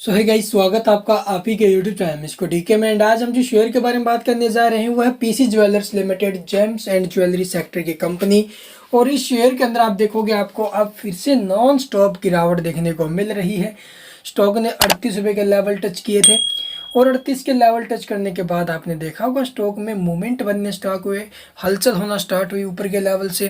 सो है गाइस, स्वागत आपका आप ही के यूट्यूब चैनल में इसको डीके में। एंड आज हम जिस शेयर के बारे में बात करने जा रहे हैं वो है PC jewellers limited, James and jewellery sector की कंपनी। और इस शेयर के अंदर आप देखोगे आपको अब फिर से नॉन स्टॉप गिरावट देखने को मिल रही है। स्टॉक ने 38 रुपये के लेवल टच किए थे और 38 के लेवल टच करने के बाद आपने देखा होगा स्टॉक में मूवमेंट बनने स्टार्ट हुए, हलचल होना स्टार्ट हुई ऊपर के लेवल से।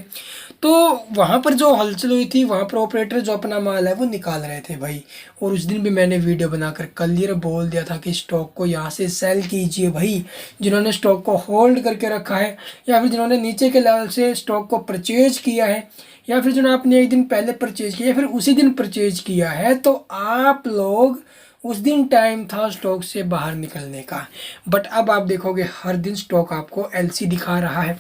तो वहाँ पर जो हलचल हुई थी वहाँ पर ऑपरेटर जो अपना माल है वो निकाल रहे थे भाई। और उस दिन भी मैंने वीडियो बनाकर क्लियर बोल दिया था कि स्टॉक को यहाँ से सेल कीजिए भाई, जिन्होंने स्टॉक को होल्ड करके रखा है या फिर जिन्होंने नीचे के लेवल से स्टॉक को परचेज किया है या फिर जिन्होंने आपने एक दिन पहले परचेज किया फिर उसी दिन परचेज किया है, तो आप लोग उस दिन टाइम था स्टॉक से बाहर निकलने का। बट अब आप देखोगे हर दिन स्टॉक आपको एलसी दिखा रहा है।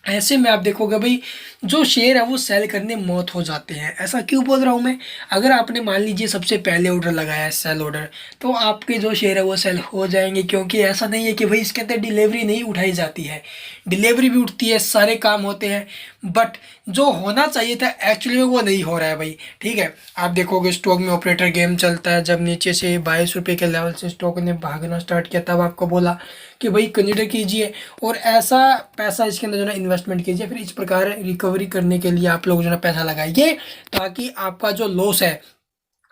ऐसे में आप देखोगे भाई जो शेयर है वो सेल करने मौत हो जाते हैं। ऐसा क्यों बोल रहा हूँ मैं? अगर आपने मान लीजिए सबसे पहले ऑर्डर लगाया है सेल ऑर्डर, तो आपके जो शेयर है वो सेल हो जाएंगे। क्योंकि ऐसा नहीं है कि भाई इसके अंदर डिलीवरी नहीं उठाई जाती है, डिलीवरी भी उठती है, सारे काम होते हैं। बट जो होना चाहिए था एक्चुअली में वो नहीं हो रहा है भाई। ठीक है, आप देखोगे स्टॉक में ऑपरेटर गेम चलता है। जब नीचे से 22 रुपये के लेवल से स्टॉक ने भागना स्टार्ट किया तब आपको बोला कि भाई कंसिडर कीजिए और ऐसा पैसा इसके अंदर जो है इन्वेस्टमेंट कीजिए। फिर इस प्रकार रिकवरी करने के लिए आप लोग जो है पैसा लगाइए ताकि आपका जो लॉस है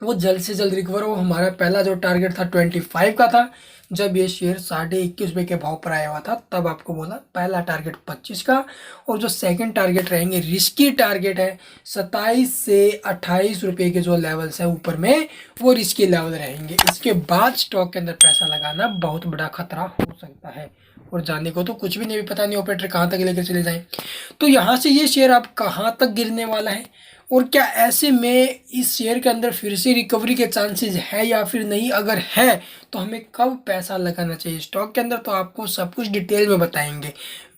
वो जल्द से जल्द रिकवर हो। हमारा पहला जो टारगेट था 25 का था। जब ये शेयर 21.5 रुपये के भाव पर आया हुआ था तब आपको बोला पहला टारगेट 25 का, और जो सेकंड टारगेट रहेंगे रिस्की टारगेट है 27 से 28 रुपये के जो लेवल्स है ऊपर में, वो रिस्की लेवल रहेंगे। इसके बाद स्टॉक के अंदर पैसा लगाना बहुत बड़ा खतरा हो सकता है और जाने को तो कुछ भी नहीं, पता नहीं ऑपरेटर कहाँ तक लेकर चले जाएं। तो यहाँ से ये शेयर अब कहाँ तक गिरने वाला है और क्या ऐसे में इस शेयर के अंदर फिर से रिकवरी के चांसेस है या फिर नहीं, अगर है तो हमें कब पैसा लगाना चाहिए स्टॉक के अंदर, तो आपको सब कुछ डिटेल में बताएंगे।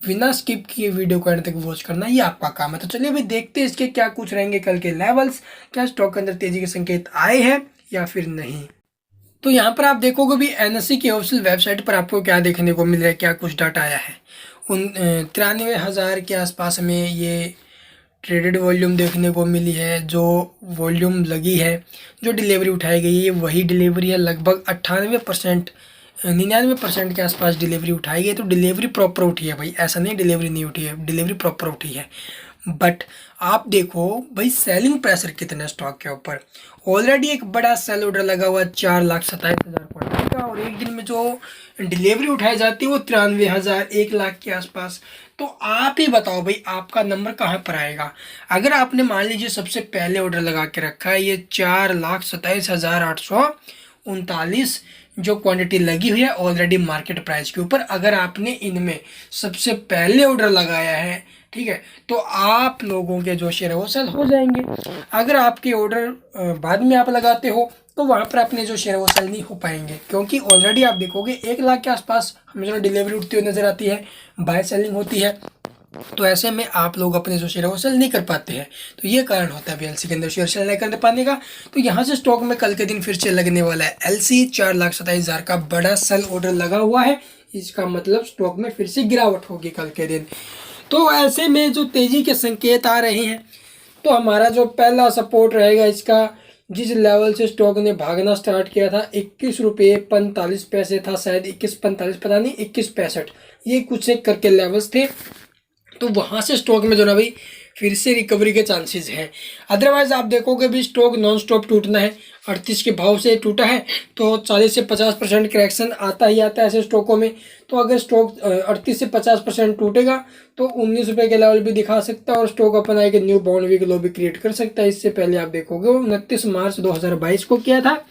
बिना स्किप किए वीडियो को एंड तक वॉच करना ये आपका काम है। तो चलिए भाई देखते हैं इसके क्या कुछ रहेंगे कल के लेवल्स, क्या स्टॉक के अंदर तेजी के संकेत आए हैं या फिर नहीं। तो यहाँ पर आप देखोगे भी एनएससी की ऑफिशियल वेबसाइट पर आपको क्या देखने को मिल रहा है, क्या कुछ डाटा आया है। 93,000 के आसपास में ये ट्रेडेड वॉल्यूम देखने को मिली है। जो वॉल्यूम लगी है, जो डिलीवरी उठाई गई है, वही डिलीवरी है। लगभग 98% 99% के आसपास डिलीवरी उठाई गई। तो डिलीवरी प्रॉपर उठी है भाई, ऐसा नहीं डिलीवरी नहीं उठी है, डिलीवरी प्रॉपर उठी है। बट आप देखो भाई सेलिंग प्रेशर कितना है स्टॉक के ऊपर। ऑलरेडी एक बड़ा सेल ऑर्डर लगा हुआ 4,27,000 क्वांटिटी का, और एक दिन में जो डिलीवरी उठाई जाती है वो 93,000 1 लाख के आसपास। तो आप ही बताओ भाई आपका नंबर कहाँ पर आएगा। अगर आपने मान लीजिए सबसे पहले ऑर्डर लगा के रखा है ये 4,27,839 जो क्वांटिटी लगी हुई है ऑलरेडी मार्केट प्राइस के ऊपर, अगर आपने इनमें सबसे पहले ऑर्डर लगाया है, ठीक है, तो आप लोगों के जो शेयर है वो सेल हो जाएंगे। अगर आपके ऑर्डर बाद में आप लगाते हो तो वहाँ पर अपने जो शेयर है वो सेल नहीं हो पाएंगे। क्योंकि ऑलरेडी आप देखोगे 1 लाख के आसपास हमें जो डिलीवरी उठती हुई नजर आती है, बाय सेलिंग होती है। तो ऐसे में आप लोग अपने जो शेयर है वो सेल नहीं कर पाते हैं। तो ये कारण होता है बीएलसी के अंदर शेयर सेल नहीं कर पाने का। तो यहाँ से स्टॉक में कल के दिन फिर से लगने वाला है एलसी 4,27,000 का बड़ा सेल ऑर्डर लगा हुआ है। इसका मतलब स्टॉक में फिर से गिरावट होगी कल के दिन। तो ऐसे में जो तेजी के संकेत आ रहे हैं, तो हमारा जो पहला सपोर्ट रहेगा इसका, जिस लेवल से स्टॉक ने भागना स्टार्ट किया था 21 रुपये 45 पैसे था, शायद 21.45 पता नहीं 21.65, ये कुछ एक करके लेवल्स थे। तो वहाँ से स्टॉक में जो ना भाई फिर से रिकवरी के चांसेस हैं। अदरवाइज आप देखोगे भी स्टॉक नॉन स्टॉप टूटना है। 38 के भाव से टूटा है तो 40 से 50% करेक्शन आता ही आता है ऐसे स्टॉकों में। तो अगर स्टॉक 38 से 50% टूटेगा तो 19 रुपये के लेवल भी दिखा सकता है और स्टॉक अपना एक न्यू बाउंड वीक लो भी क्रिएट कर सकता है। इससे पहले आप देखोगे 29 मार्च 2022 को किया था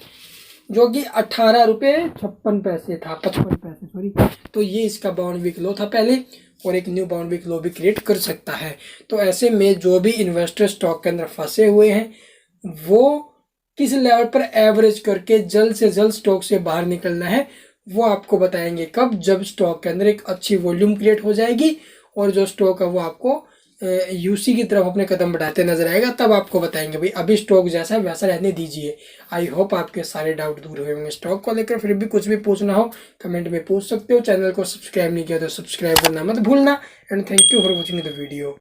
जो कि 18 रुपये 56 पैसे था, 55 पैसे सॉरी। तो ये इसका बाउंड वीक लो था पहले और एक न्यू बाउंड वीक लो भी क्रिएट कर सकता है। तो ऐसे में जो भी इन्वेस्टर स्टॉक के अंदर फंसे हुए हैं वो किस लेवल पर एवरेज करके जल्द से जल्द स्टॉक से बाहर निकलना है वो आपको बताएंगे कब, जब स्टॉक के अंदर एक अच्छी वॉल्यूम क्रिएट हो जाएगी और जो स्टॉक है वो आपको यूसी की तरफ अपने कदम बढ़ाते नजर आएगा, तब आपको बताएंगे भाई अभी स्टॉक जैसा है वैसा रहने दीजिए। आई होप आपके सारे डाउट दूर हुए होंगे स्टॉक को लेकर। फिर भी कुछ भी पूछना हो कमेंट में पूछ सकते हो। चैनल को सब्सक्राइब नहीं किया तो सब्सक्राइब करना मत भूलना। And thank you for watching the video.